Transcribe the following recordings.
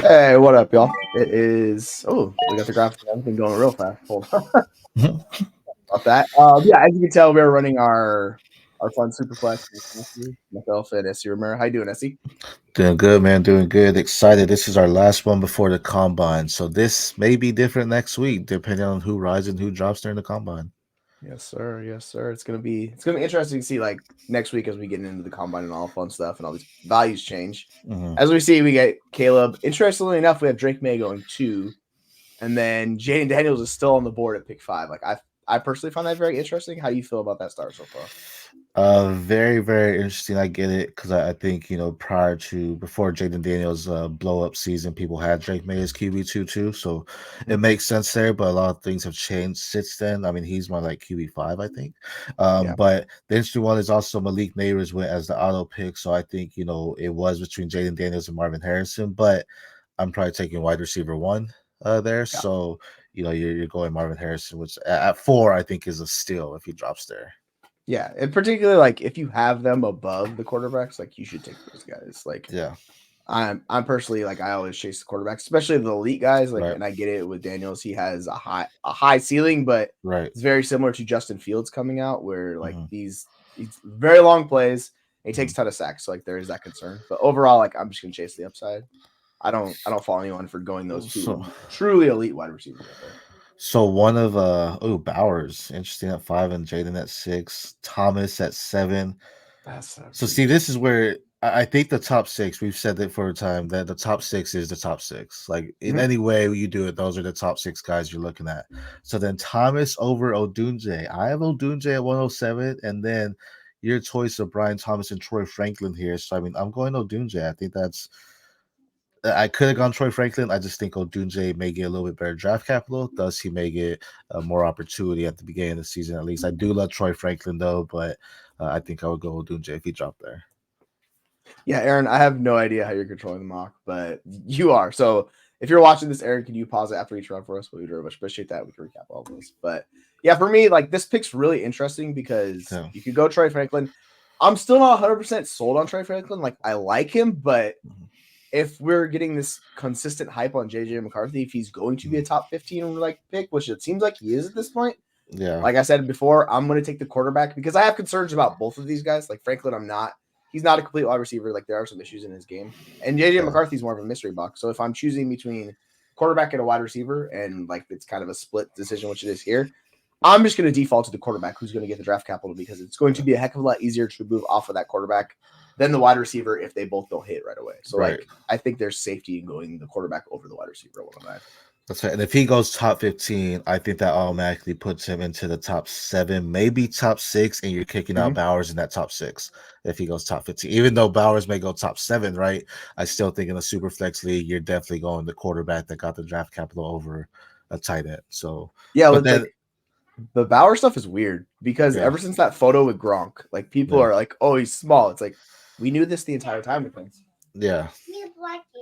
Hey, what up, y'all? It is. Oh, we got the graphics and everything going real fast. Hold on about that. Yeah, as you can tell, we're running our fun superflex. Myself and Jesse Romero. How you doing, Jesse? Doing good, man. Doing good. Excited. This is our last one before the combine. So this may be different next week, depending on who rises and who drops during the combine. Yes, sir. Yes, sir. It's gonna be interesting to see like next week as we get into the combine and all fun stuff and all these values change. Hmm. As we see, we get Caleb. Interestingly enough, we have Drake May going 2, and then Jaden Daniels is still on the board at pick 5. Like I personally find that very interesting. How do you feel about that start so far? Very, very interesting. I get it because I think before Jaden Daniels' blow up season, people had Drake May as QB2 too, so it Mhm. makes sense there. But a lot of things have changed since then. I mean, he's my like QB5, I think. Yeah. But the interesting one is also Malik Neighbors went as the auto pick, so I think it was between Jaden Daniels and Marvin Harrison, but I'm probably taking wide receiver one there. Yeah. So you're going Marvin Harrison, which at 4 I think is a steal if he drops there. Yeah, and particularly like if you have them above the quarterbacks, like you should take those guys. Like Yeah. I'm personally like I always chase the quarterbacks, especially the elite guys. Like, Right. and I get it with Daniels, he has a high ceiling, but Right. it's very similar to Justin Fields coming out, where like Hmm. these very long plays. And he takes Hmm. a ton of sacks, so like there is that concern. But overall, like I'm just gonna chase the upside. I don't follow anyone for going those So, two truly elite wide receivers out there. so one of Bowers interesting at 5 and Jaden at 6, Thomas at 7. That's So see, crazy. this is where I think the top 6. We've said it for a time that the top 6 is the top 6. Like in Mhm. any way you do it, those are the top 6 guys you're looking at. So then Thomas over Odunze. I have Odunze at 107, and then your choice of Brian Thomas and Troy Franklin here. So I mean, I'm going Odunze. I think I could have gone Troy Franklin. I just think Odunze may get a little bit better draft capital. Thus, he may get more opportunity at the beginning of the season. At least I do love Troy Franklin though, but I think I would go Odunze if he dropped there. Yeah, Aaron, I have no idea how you're controlling the mock, but you are. So if you're watching this, Aaron, can you pause it after each round for us? We would very much appreciate that. We can recap all of this. But yeah, for me, like this pick's really interesting because Yeah. you could go Troy Franklin. I'm still not 100% sold on Troy Franklin. Like I like him, but Mhm. if we're getting this consistent hype on JJ McCarthy, if he's going to be a Mhm. top 15 like pick, which it seems like he is at this point, Yeah. like I said before, I'm going to take the quarterback because I have concerns about both of these guys. Like Franklin, I'm not. He's not a complete wide receiver. Like there are some issues in his game, and JJ Yeah. McCarthy's more of a mystery box. So if I'm choosing between quarterback and a wide receiver, and like it's kind of a split decision, which it is here, I'm just going to default to the quarterback who's going to get the draft capital because it's going to Yeah. be a heck of a lot easier to move off of that quarterback than the wide receiver if they both don't hit right away. So Right. like I think there's safety in going the quarterback over the wide receiver at 109. That's right. And if he goes top 15, I think that automatically puts him into the top 7, maybe top 6, and you're kicking out Mm-hmm. Bowers in that top 6 if he goes top 15. Even though Bowers may go top 7, right? I still think in a super flex league, you're definitely going the quarterback that got the draft capital over a tight end. So, Yeah, but like then, the Bauer stuff is weird because yeah, ever since that photo with Gronk, like people yeah, are like, "Oh, he's small." It's like we knew this the entire time with him. yeah.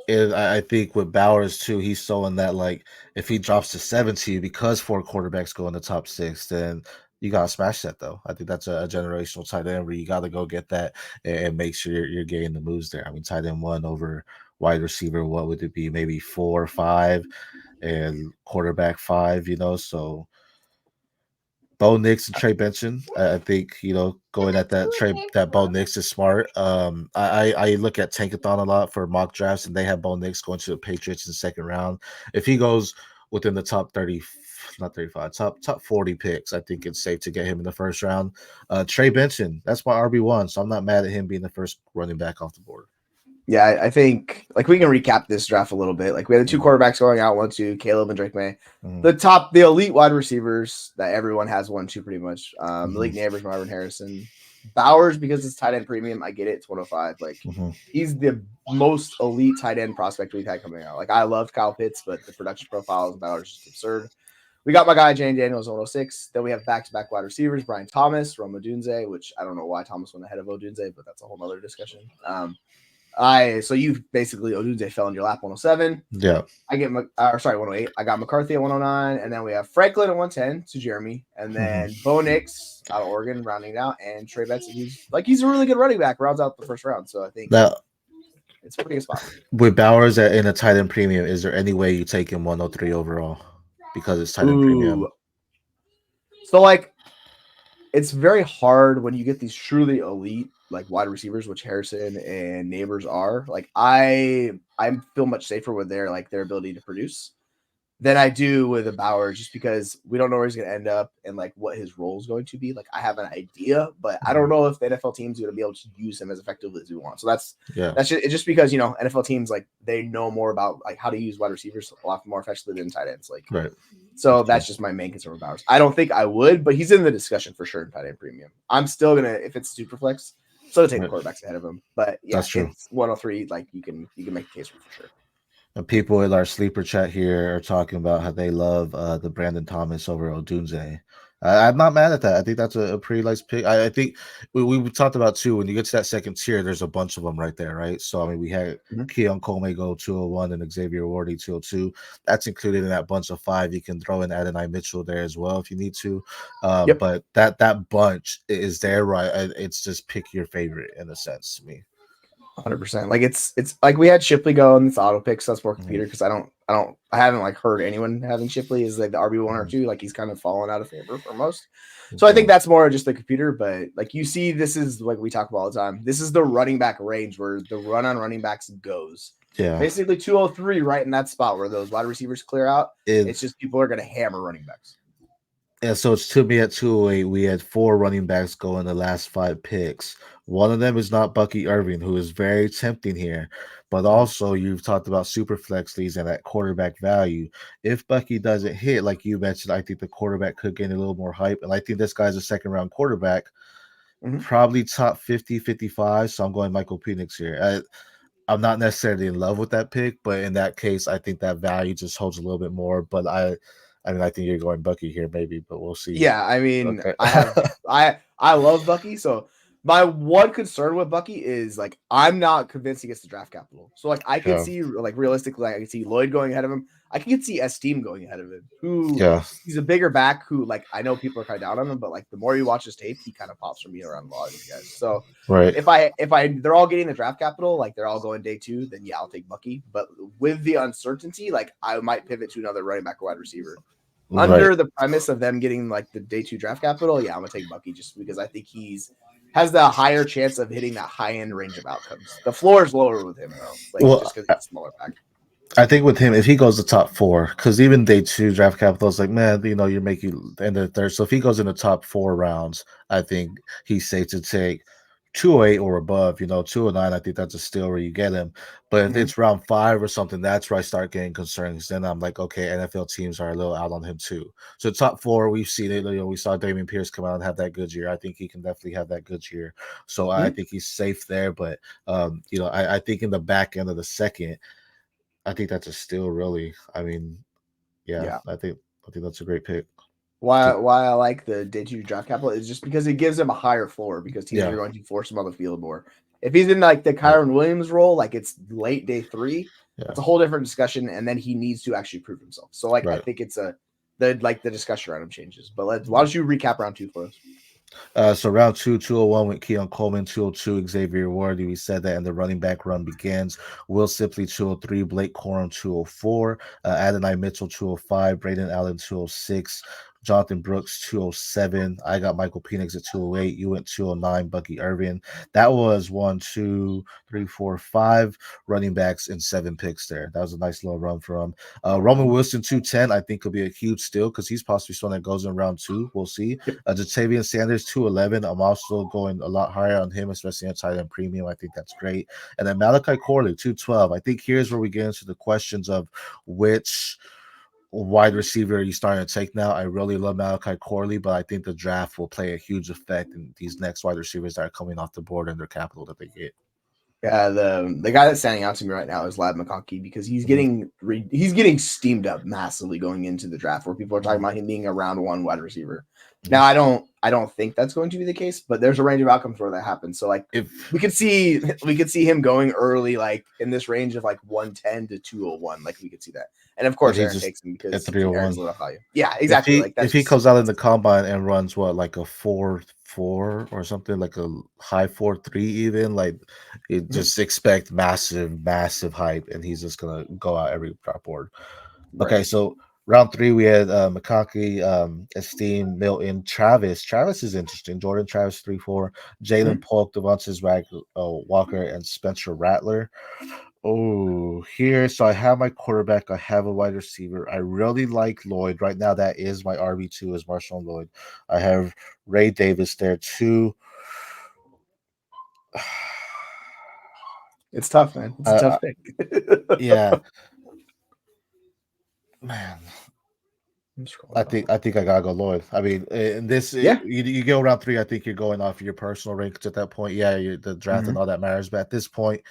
And I think with Bowers too, he's showing that like if he drops to 70 because 4 quarterbacks go in the top 6, then you gotta smash that though. I think that's a generational tight end where you gotta go get that and make sure you're getting the moves there. I mean, tight end 1 over wide receiver, what would it be? Maybe 4 or 5, and quarterback 5. So Bo Nix and Trey Benson. I think going at that Bo Nix is smart. I look at Tankathon a lot for mock drafts, and they have Bo Nix going to the Patriots in the second round. If he goes within the top 30, not 35, top 40 picks, I think it's safe to get him in the first round. Trey Benson, that's my RB1, so I'm not mad at him being the first running back off the board. Yeah, I think like we can recap this draft a little bit. Like we had the two Mhm, quarterbacks going out, 1-2, Caleb and Drake May. mhm, The elite wide receivers that everyone has 1-2 pretty much. mhm, Malik Neighbors, Marvin Harrison, Bowers because it's tight end premium. I get it, it's 105. Like mhm. he's the most elite tight end prospect we've had coming out. Like I loved Kyle Pitts, but the production profiles of Bowers is just absurd. We got my guy Jane Daniels 106. Then we have back-to-back wide receivers, Brian Thomas, Rome Odunze, which I don't know why Thomas went ahead of Odunze, but that's a whole other discussion. So you basically Odunze fell in your lap 107. Yeah. I get 108. I got McCarthy at 109, and then we have Franklin at 110 to Jeremy, and Mhm. then Bo Nix out of Oregon rounding it out, and Trey Benson, who's like he's a really good running back, rounds out the first round. So I think Now, It's a pretty good spot. With Bowers in a tight end premium, is there any way you take him 103 overall because it's tight end premium? Ooh. So like it's very hard when you get these truly elite like wide receivers, which Harrison and Neighbors are. Like I feel much safer with their ability to produce than I do with a Bauer, just because we don't know where he's going to end up and like what his role is going to be. Like I have an idea, but I don't know if the NFL team's going to be able to use him as effectively as we want. So that's just because NFL teams like they know more about like how to use wide receivers a lot more effectively than tight ends. Like right. So that's just my main concern with Bowers. I don't think I would, but he's in the discussion for sure in tight end premium. I'm still gonna, if it's super flex, still take the quarterbacks ahead of him. But yeah, that's true. It's 103. Like you can make the case for sure. And people in our sleeper chat here are talking about how they love the Brandon Thomas over Odunze. I'm not mad at that. I think that's a pretty nice pick. I think we talked about too, when you get to that second tier, there's a bunch of them right there, right? So, I mean, we had Keon Coleman go 201 and Xavier Wardy 202. That's included in that bunch of 5. You can throw in Adonai Mitchell there as well if you need to. But that bunch is there, right? It's just pick your favorite in a sense to me. 100%. Like it's like we had Shipley go in this auto picks. That's more computer because I haven't like heard anyone having Shipley as like the RB1 or 2. Like he's kind of fallen out of favor for most. So I think that's more just the computer. But like you see, this is like we talk about all the time. This is the running back range where the run on running backs goes. Yeah, basically 203 right in that spot where those wide receivers clear out. It's just people are going to hammer running backs. And so it's to me at 208. We had 4 running backs go in the last 5 picks. One of them is not Bucky Irving, who is very tempting here. But also, you've talked about super flex leagues and that quarterback value. If Bucky doesn't hit, like you mentioned, I think the quarterback could gain a little more hype. And I think this guy's a second-round quarterback, probably top 50, 55. So I'm going Michael Penix here. I'm not necessarily in love with that pick, but in that case, I think that value just holds a little bit more. But I think you're going Bucky here, maybe, but we'll see. Yeah, I mean, okay. I love Bucky. So my one concern with Bucky is like I'm not convinced he gets the draft capital. So like I could see like realistically, I can see Lloyd going ahead of him. I can see Esteem going ahead of him. He's a bigger back who like I know people are kind of down on him, but like the more you watch his tape, he kind of pops for me around a lot of these guys. So if they're all getting the draft capital, like they're all going day 2, then yeah, I'll take Bucky. But with the uncertainty, like I might pivot to another running back or wide receiver. Under the premise of them getting like the day 2 draft capital, yeah, I'm gonna take Bucky just because I think has the higher chance of hitting that high end range of outcomes. The floor is lower with him though, just because he's a smaller back. I think with him, if he goes to top 4, because even day 2 draft capital is like, man, you're making the end of the third. So if he goes in the top 4 rounds, I think he's safe to take 208 or above. 209, I think that's a steal where you get him. But if it's round 5 or something, that's where I start getting concerned. Because then I'm like, okay, NFL teams are a little out on him too. So top 4, we've seen it. We saw Dameon Pierce come out and have that good year. I think he can definitely have that good year. So I think he's safe there. But I think in the back end of the second, I think that's a steal, really. I mean, yeah. I think that's a great pick. Why I like the day 2 draft capital is just because it gives him a higher floor because teams are going to force him on the field more. If he's in like the Kyron Williams role, like it's late day 3, it's a whole different discussion, and then he needs to actually prove himself. So like I think it's the discussion around him changes. But why don't you recap round 2 for us? So round 2, 201 with Keon Coleman, 202 Xavier Wardy. We said that, and the running back run begins. Will Sipley 203, Blake Corum 204, Adonai Mitchell 205, Braden Allen 206, Jonathan Brooks 207. I got Michael Penix at 208. You went 209, Bucky Irving. That was 1, 2, 3, 4, 5 running backs and 7 picks there. That was a nice little run for him. Roman Wilson 210, I think could be a huge steal because he's possibly someone that goes in round 2. We'll see. Jatavian Sanders 211. I'm also going a lot higher on him, especially on tight end premium. I think that's great. And then Malachi Corley 212. I think here's where we get into the questions of which wide receiver are you starting to take now. I really love Malachi Corley, but I think the draft will play a huge effect in these next wide receivers that are coming off the board and their capital that they get. Yeah, the guy that's standing out to me right now is Lad McConkey because he's getting steamed up massively going into the draft where people are talking about him being a round 1 wide receiver. Now I don't think that's going to be the case, but there's a range of outcomes where that happens. So like we could see him going early, like in this range of like 110 to 201. Like we could see that. And of course Aaron takes him because at 301 value. Yeah, exactly. If he comes out in the combine and runs like a 4 4 or something, like a high 4.3 even. Like, you Mhm. just expect massive hype, and he's just gonna go out every drop board. Right. Okay, so round 3 we had McConkey, Esteem, Milton, Travis. Travis is interesting. Jordan Travis 3-4, Jalen Mhm. Polk, Devontae Walker, and Spencer Rattler. Oh, here. So I have my quarterback. I have a wide receiver. I really like Lloyd. Right now, that is my RB2 is Marshawn Lloyd. I have Ray Davis there too. It's tough, man. It's a Uh, tough pick. yeah, man. I'm scrolling down. I think I gotta go Lloyd. I mean, in this, Yeah. you go around 3. I think you're going off your personal rankings at that point. Yeah, the draft and Mhm. all that matters. But at this point,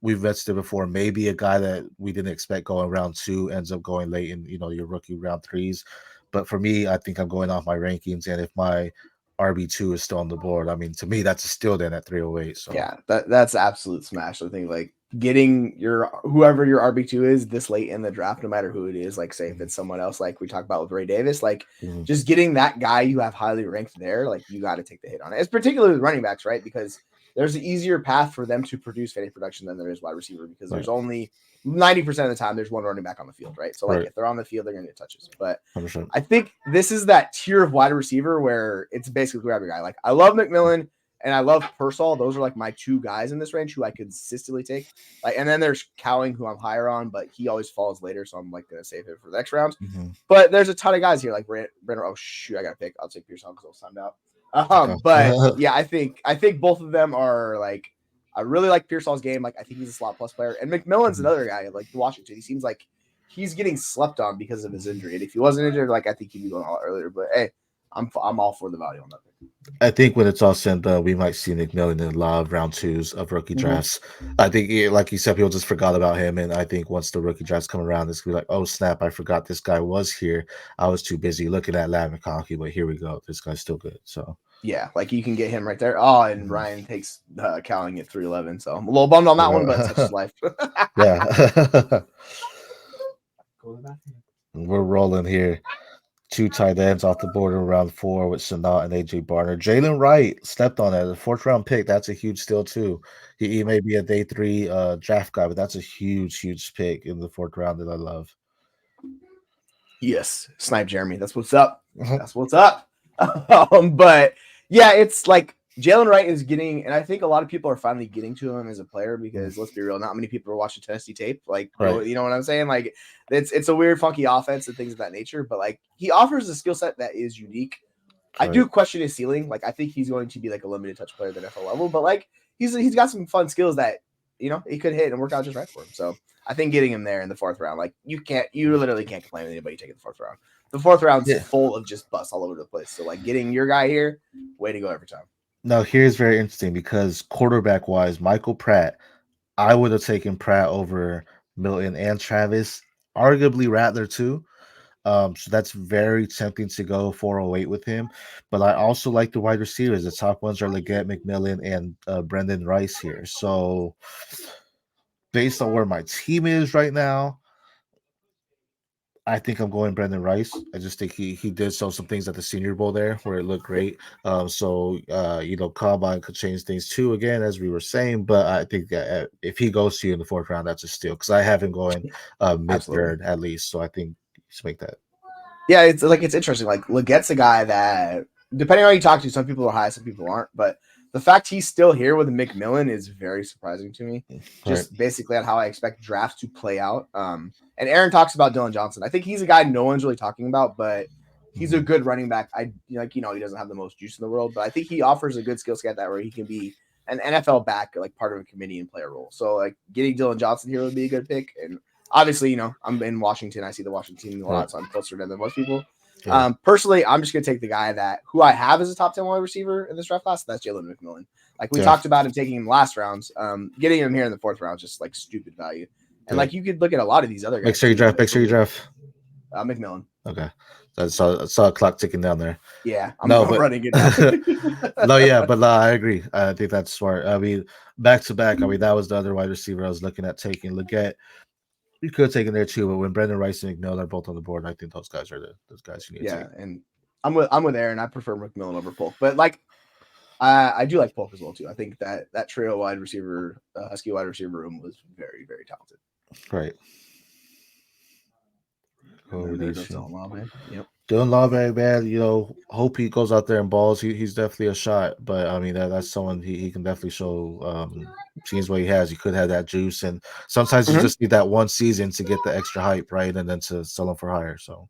we've mentioned it before. Maybe a guy that we didn't expect going round 2 ends up going late in your rookie round 3s. But for me, I think I'm going off my rankings, and if my RB2 is still on the board, I mean, to me, that's a steal then at 308. So Yeah, that's absolute smash. I think like getting your whoever your RB2 is this late in the draft, no matter who it is, like say if mhm, it's someone else, like we talked about with Ray Davis, like mhm, just getting that guy you have highly ranked there, like you got to take the hit on it. It's particularly with running backs, right? Because there's an easier path for them to produce fantasy production than there is wide receiver because right, there's only 90% of the time there's one running back on the field, right? So like right, if they're on the field, they're gonna get touches. But 100%. I think this is that tier of wide receiver where it's basically grab a guy. Like I love McMillan and I love Pearsall. Those are like my two guys in this range who I consistently take. Like, and then there's Cowing, who I'm higher on, but he always falls later, so I'm like gonna save it for the next round. Mhm. But there's a ton of guys here, like Brenner. Oh shoot, I gotta pick. I'll take Pearsall because I was timed out. Okay. But yeah, I think both of them are like I really like Pearsall's game. Like I think he's a slot plus player, and McMillan's Mhm. another guy like Washington. He seems like he's getting slept on because of his injury. And if he wasn't injured, like I think he'd be going a lot earlier. But hey, I'm all for the value on that pick. I think when it's all said and done, we might see Nick Millen in a lot of round 2s of rookie Mm-hmm. drafts. I think, like you said, people just forgot about him, and I think once the rookie drafts come around, it's gonna be like, oh snap, I forgot this guy was here. I was too busy looking at Lad McConkey, but here we go. This guy's still good. So Yeah, like you can get him right there. Oh, and mhm. Ryan takes Cowling at 311. So I'm a little bummed on that one, but such is life. Yeah, Go to that. we're rolling here. 2 tight ends off the board in round 4 with Sanat and AJ Barner. Jalen Wright stepped on it. A 4th round pick. That's a huge steal too. He may be a day 3 draft guy, but that's a huge pick in the 4th round that I love. Yes, Snipe Jeremy. That's what's up. Mhm, That's what's up. But yeah, it's like Jalen Wright is getting, and I think a lot of people are finally getting to him as a player mhm. because let's be real, not many people are watching Tennessee tape. Like, Right. you know what I'm saying? Like, it's a weird, funky offense and things of that nature. But like, he offers a skill set that is unique. I Right. do question his ceiling. Like, I think he's going to be like a limited touch player at the NFL level, but like, he's got some fun skills that he could hit and work out just right for him. So I think getting him there in the 4th round, like you literally can't complain with anybody taking the 4th round. The 4th round's Yeah. full of just busts all over the place. So like getting your guy here, way to go every time. Now here's very interesting because quarterback wise, Michael Pratt, I would have taken Pratt over Milton and Travis, arguably Rattler too. So that's very tempting to go 408 with him. But I also like the wide receivers. The top ones are Leggett, McMillan, and Brendan Rice here. So based on where my team is right now, I think I'm going Brendan Rice. I just think he did some things at the Senior Bowl there where it looked Yep. great. Combine could change things too again, as we were saying. But I think that if he goes to you in the 4th round, that's a steal because I have him going mid Absolutely. third at least. So I think just make that. Yeah, it's interesting. Like Legette's a guy that, depending on who you talk to, some people are high, some people aren't. But the fact he's still here with McMillan is very surprising to me. Right. Just basically on how I expect drafts to play out. And Aaron talks about Dylan Johnson. I think he's a guy no one's really talking about, but he's a Mhm. good running back. He doesn't have the most juice in the world, but I think he offers a good skill set that where he can be an NFL back, like part of a committee and play a role. So like getting Dylan Johnson here would be a good pick. And obviously, I'm in Washington. I see the Washington team a Right. lot, so I'm closer to them than most people. Yeah. Personally, I'm just gonna take the guy who I have as a top 10 wide receiver in this draft class. That's Jalen McMillan. Like we Yeah. talked about him taking him last rounds. Getting him here in the 4th round just like stupid value. And Yeah. like you could look at a lot of these other Make guys sure you too. draft. Like Make sure you draft. McMillan. Okay. I saw a clock ticking down there. Yeah, No, I'm but running it now. no, yeah, but I agree. I think that's smart. I mean, back to back. I mean, that was the other wide receiver I was looking at taking. Leggett, you could have taken there too, but when Brendan Rice and McNeil are both on the board, I think those guys are those guys you need to Yeah, take. and I'm with Aaron. I prefer McMillan over Polk, but like I do like Polk as well too. I think that trio wide receiver, Husky wide receiver room was very, very talented. Right. And Over then there these goes two. Dylan Lawman. Yep. Dylan Lawberry, man, hope he goes out there and balls. He's definitely a shot, but I mean that's someone he can definitely show. Seems what he has. He could have that juice, and sometimes you Mhm. just need that one season to get the extra hype, right, and then to sell him for higher. So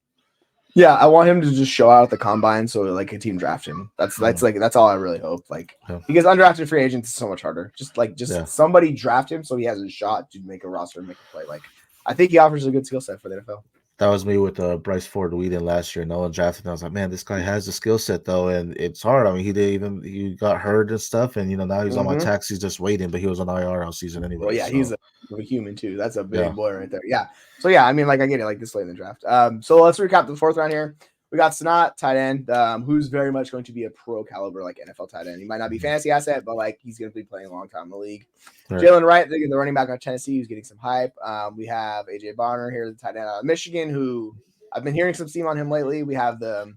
Yeah, I want him to just show out at the combine, so like a team draft him. That's that's all I really hope. Like yeah, because undrafted free agents is so much harder. Just yeah. somebody draft him so he has a shot to make a roster and make a play. Like I think he offers a good skill set for the NFL. That was me with Bryce Ford Whedon last year. No one drafted him. I was like, man, this guy has the skill set though, and it's hard. I mean, he got hurt and stuff, and now he's on my Mm-hmm. taxi just waiting, but he was on IR all season anyway. Well, yeah, he's So a human too. That's a yeah, big boy right there. Yeah. So yeah, I mean, like I get it, like this late in the draft. So let's recap the fourth round here. We got Sanat, tight end, who's very much going to be a pro caliber like NFL tight end. He might not be fantasy asset, but like he's going to be playing a long time in the league. right. Jalen Wright, the running back on Tennessee, who's getting some hype. We have AJ Bonner here, the tight end out of Michigan, who I've been hearing some steam on him lately. We have the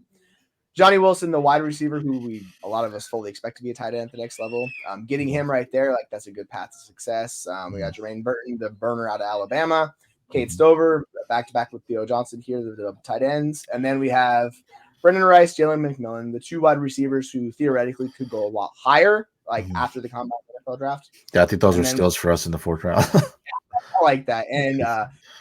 Johnny Wilson, the wide receiver, who a lot of us fully expect to be a tight end at the next level. Getting him right there, like that's a good path to success. We got Jermaine Burton, the burner out of Alabama. Kate Stover, back to back with Theo Johnson here, the tight ends. And then we have Brendan Rice, Jalen McMillan, the two wide receivers who theoretically could go a lot higher, like after the combine NFL draft. Yeah, I think those And are then steals for us in the fourth round. I like that. And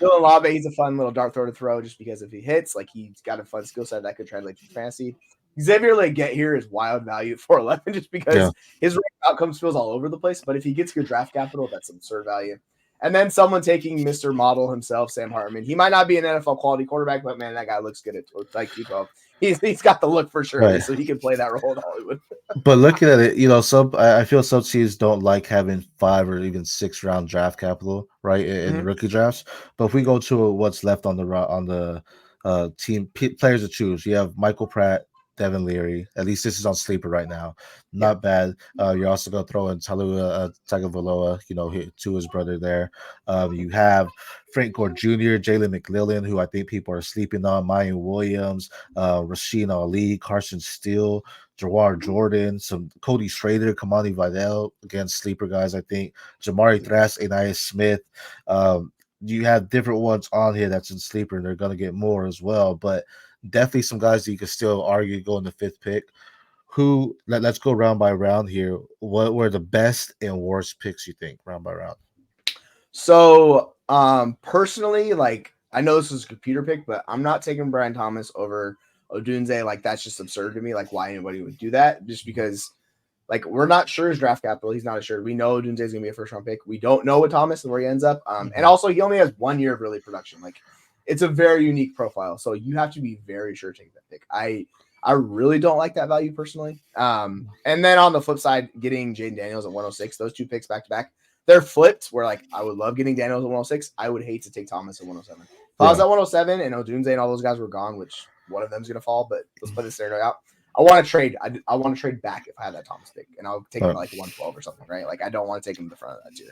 Dylan Labe, he's a fun little dart throw to throw just because if he hits, like he's got a fun skill set that could translate to fantasy. Xavier Leggett here is wild value at 411 just because Yeah. his outcomes feels all over the place. But if he gets good draft capital, that's absurd value. And then someone taking Mr. Model himself, Sam Hartman. He might not be an NFL quality quarterback, but man, that guy looks good at like 212. He's got the look for sure, Right. so he can play that role in Hollywood. But looking at it, I feel some teams don't like having 5 or even 6 round draft capital, right, in rookie drafts. But if we go to what's left on the team players to choose, you have Michael Pratt, Devin Leary. At least this is on sleeper right now. Not bad. You're also gonna throw in Talua Tagovailoa, to his brother there. You have Frank Gore Jr., Jalen McLillan, who I think people are sleeping on, Mayan Williams, Rasheen Ali, Carson Steele, Jawar Jordan, some Cody Schrader, Kamani Vidal, against sleeper guys, I think. Jamari Thrash, Anais Smith. You have different ones on here that's in sleeper, and they're going to get more as well. But definitely some guys that you could still argue go in the 5th pick. Let's go round by round here. What were the best and worst picks you think, round by round? So, personally, like I know this is a computer pick, but I'm not taking Brian Thomas over Odunze. Like that's just absurd to me. Like why anybody would do that? Just because, like we're not sure his draft capital. He's not assured. We know Odunze is gonna be a first round pick. We don't know with Thomas and where he ends up. And also he only has 1 year of really production. Like it's a very unique profile. So you have to be very sure to take that pick. I really don't like that value personally. And then on the flip side, getting Jaden Daniels at 106, those two picks back to back. They're flipped where like I would love getting Daniels at 106. I would hate to take Thomas at 107. If I was at 107 and Odunze and all those guys were gone, which one of them's gonna fall, but let's play this scenario out. I want to trade. I want to trade back if I had that Thomas pick, and I'll take him at like 112 or something, right? Like I don't want to take him to the front of that tier.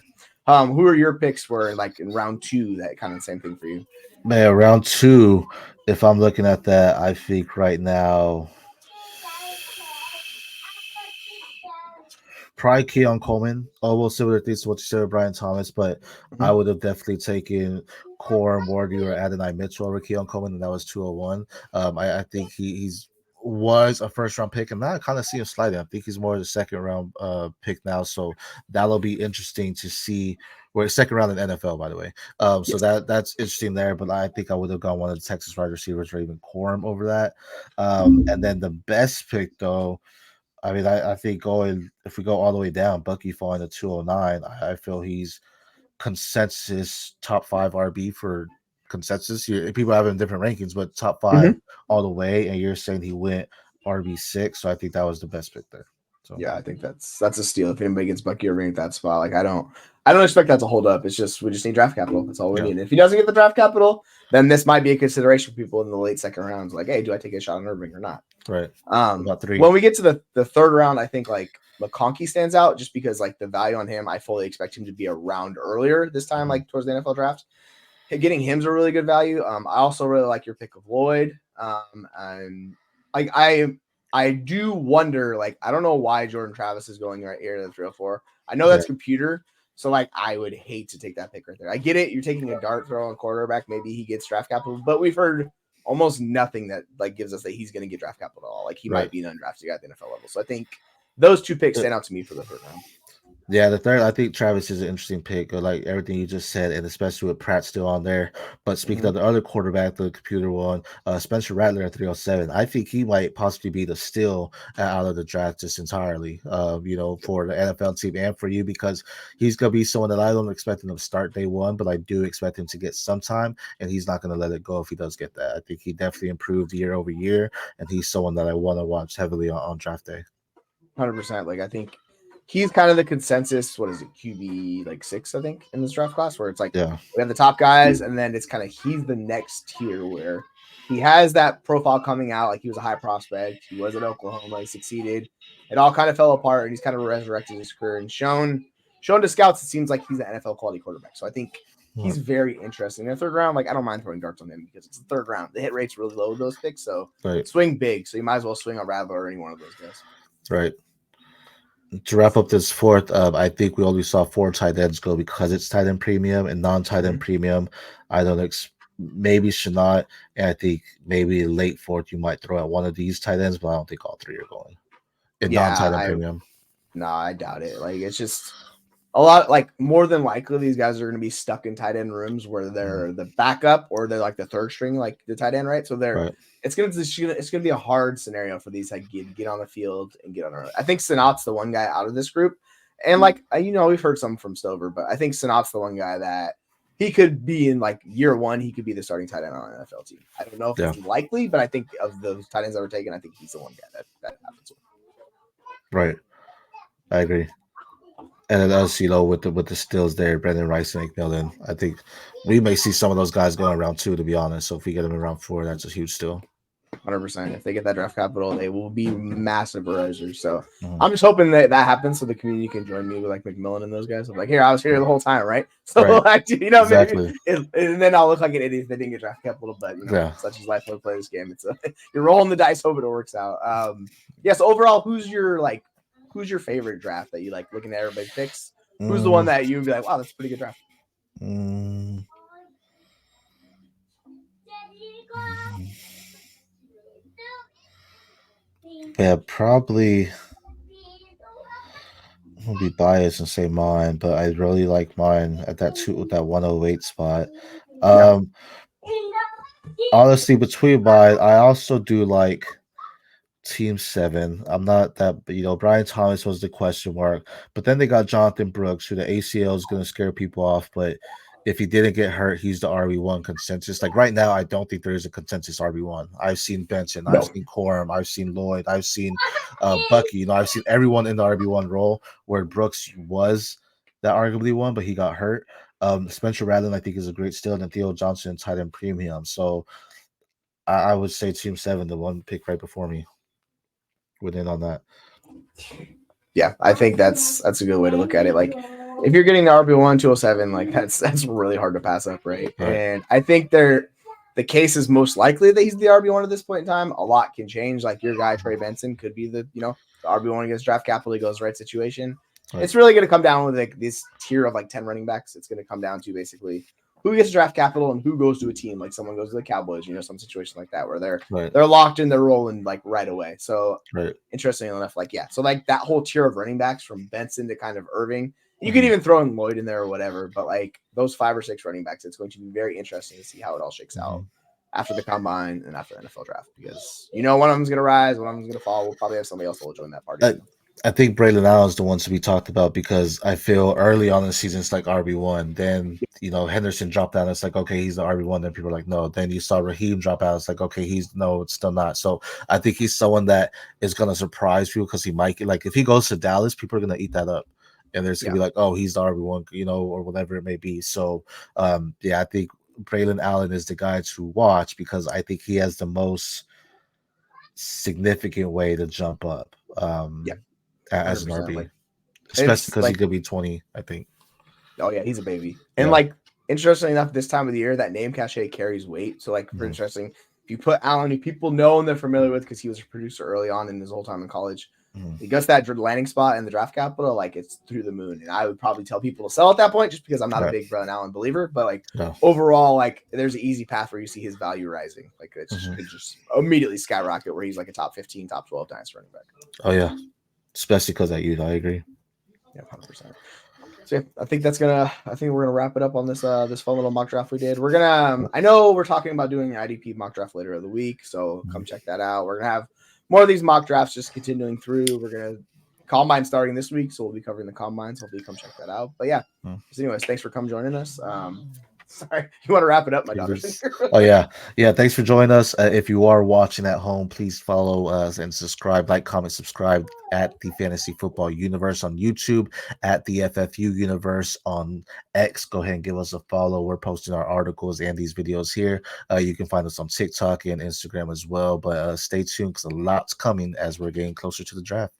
Who are your picks for like in round 2? That kind of the same thing for you. Man, round 2. If I'm looking at that, I think right now. Probably Keon Coleman, almost similar things to what you said with Brian Thomas, but I would have definitely taken Corum Morty or Adonai Mitchell over Keon Coleman, and that was 201. I think he's was a first round pick, and now I kind of see him sliding. I think he's more of a second round pick now, so that'll be interesting to see. We're second round in NFL, by the way. So that's interesting there, but I think I would have gone one of the Texas wide receivers or even Corum over that. And then the best pick, though. I mean, I think if we go all the way down, Bucky falling to 209, I feel he's consensus top 5 RB for consensus. People have him in different rankings, but top 5 all the way. And you're saying he went RB6, so I think that was the best pick there. So yeah, I think that's a steal. If anybody gets Bucky or at that spot, like I don't expect that to hold up. It's just we just need draft capital. That's all we need. And if he doesn't get the draft capital, then this might be a consideration for people in the late second rounds. Like, hey, do I take a shot on Irving or not? Right. About 3. When we get to the third round, I think like McConkey stands out just because like the value on him, I fully expect him to be around earlier this time, like towards the NFL draft. Getting him's a really good value. I also really like your pick of Lloyd. And like I I do wonder, like, I don't know why Jordan Travis is going right here to the 304. I know Yeah. that's computer, so like I would hate to take that pick right there. I get it, you're taking a dart throw on quarterback, maybe he gets draft capital, but we've heard almost nothing that like gives us that he's going to get draft capital at all. Like he Right. might be an undrafted guy at the NFL level. So I think those two picks stand out to me for the third round. Yeah, the third, I think Travis is an interesting pick, like everything you just said, and especially with Pratt still on there. But speaking of the other quarterback, the computer one, Spencer Rattler at 307, I think he might possibly be the steal out of the draft just entirely, for the NFL team and for you, because he's going to be someone that I don't expect him to start day one, but I do expect him to get some time, and he's not going to let it go if he does get that. I think he definitely improved year over year, and he's someone that I want to watch heavily on draft day. 100%. Like I think he's kind of the consensus. What is it, QB like 6? I think in this draft class, where it's like we have the top guys, and then it's kind of he's the next tier where he has that profile coming out. Like he was a high prospect. He was at Oklahoma. He succeeded. It all kind of fell apart, and he's kind of resurrected his career and shown to scouts. It seems like he's an NFL quality quarterback. So I think he's very interesting. In the third round, like I don't mind throwing darts on him because it's the third round. The hit rate's really low with those picks, so swing big. So you might as well swing on Rattler or any one of those guys. Right. To wrap up this fourth, I think we only saw 4 tight ends go because it's tight end premium and non-tight end premium. I don't maybe should not, and I think maybe late fourth you might throw out one of these tight ends, but I don't think all 3 are going in non-tight end premium. No, I doubt it. Like it's just a lot. Like more than likely, these guys are going to be stuck in tight end rooms where they're the backup or they're like the third string, like the tight end, right? So it's gonna be a hard scenario for these like get on the field and get on our. I think Sanat's the one guy out of this group, and like we've heard some from Stover, but I think Sanat's the one guy that he could be in like year one. He could be the starting tight end on an NFL team. I don't know if it's likely, but I think of those tight ends that were taken, I think he's the one guy that happens with. Right, I agree. And then us, with the stills there, Brendan Rice and McMillan, I think we may see some of those guys going around 2, to be honest. So if we get them in round 4, that's a huge steal. 100%. If they get that draft capital, they will be massive risers. So I'm just hoping that happens so the community can join me with like McMillan and those guys. I'm like, here, I was here the whole time, right? So like, exactly. maybe, and then I'll look like an idiot if they didn't get draft capital. But such is life when we play this game. It's you're rolling the dice, hoping it works out. So overall, who's your favorite draft that you like looking at everybody's picks? Who's the one that you'd be like, wow, that's a pretty good draft? Yeah, probably. I'm gonna be biased and say mine, but I really like mine at that 108 spot. Honestly, between mine, I also do like Team 7. I'm not that, Brian Thomas was the question mark, but then they got Jonathan Brooks, who the ACL is going to scare people off. But if he didn't get hurt, he's the RB1 consensus. Like right now, I don't think there is a consensus RB1. I've seen Benson, I've seen Corum, I've seen Lloyd, I've seen Bucky. I've seen everyone in the RB1 role where Brooks was that arguably one, but he got hurt. Spencer Rattler, I think, is a great steal, and Theo Johnson, tight end premium. So I would say Team 7, the one pick right before me. Within on that. Yeah, I think that's a good way to look at it. Like if you're getting the RB1 207, like that's really hard to pass up, right? And I think the case is most likely that he's the RB1 at this point in time. A lot can change. Like your guy Trey Benson could be the RB1 against draft capital. He goes right situation. It's really going to come down with like this tier of like 10 running backs. It's going to come down to basically who gets draft capital and who goes to a team. Like someone goes to the Cowboys, some situation like that where they're locked in, they're rolling like right away. So interestingly enough, so like that whole tier of running backs from Benson to kind of Irving, you could even throw in Lloyd in there or whatever, but like those 5 or 6 running backs, it's going to be very interesting to see how it all shakes out after the combine and after the NFL draft, because one of them's going to rise, one of them's going to fall. We'll probably have somebody else that will join that party. I think Braylon Allen's the one to be talked about because I feel early on in the season it's like RB1. Then Henderson dropped out. It's like, okay, he's the RB1. Then people are like, no. Then you saw Raheem drop out. It's like, okay, it's still not. So I think he's someone that is gonna surprise people because he might get, like, if he goes to Dallas, people are gonna eat that up, and there's gonna be like, oh, he's the RB1, or whatever it may be. So I think Braylon Allen is the guy to watch because I think he has the most significant way to jump up. As an RB, especially because he could be 20, I think. Oh yeah, he's a baby. And like, interestingly enough, this time of the year, that name cachet carries weight. So like, for interesting, If you put Allen, who people know and they're familiar with because he was a producer early on in his whole time in college, he gets that landing spot in the draft capital, like it's through the moon. And I would probably tell people to sell at that point just because I'm not a big Brandon Allen believer. But like overall, like there's an easy path where you see his value rising. Like it just immediately skyrocket where he's like a top 15, top 12 dynasty running back. Oh yeah, especially because that youth. I agree. Yeah, 100%. So yeah, I think we're gonna wrap it up on this this fun little mock draft we did. We're gonna I know we're talking about doing an IDP mock draft later of the week, so come check that out. We're gonna have more of these mock drafts just continuing through. We're gonna combine starting this week, so we'll be covering the combines. Hopefully come check that out. But yeah. So anyways, thanks for coming joining us. Sorry, you want to wrap it up, my daughter? Oh yeah. Thanks for joining us. If you are watching at home, please follow us and subscribe, like, comment, subscribe at the Fantasy Football Universe on YouTube, at the FFU Universe on X. Go ahead and give us a follow. We're posting our articles and these videos here. You can find us on TikTok and Instagram as well. But stay tuned because a lot's coming as we're getting closer to the draft.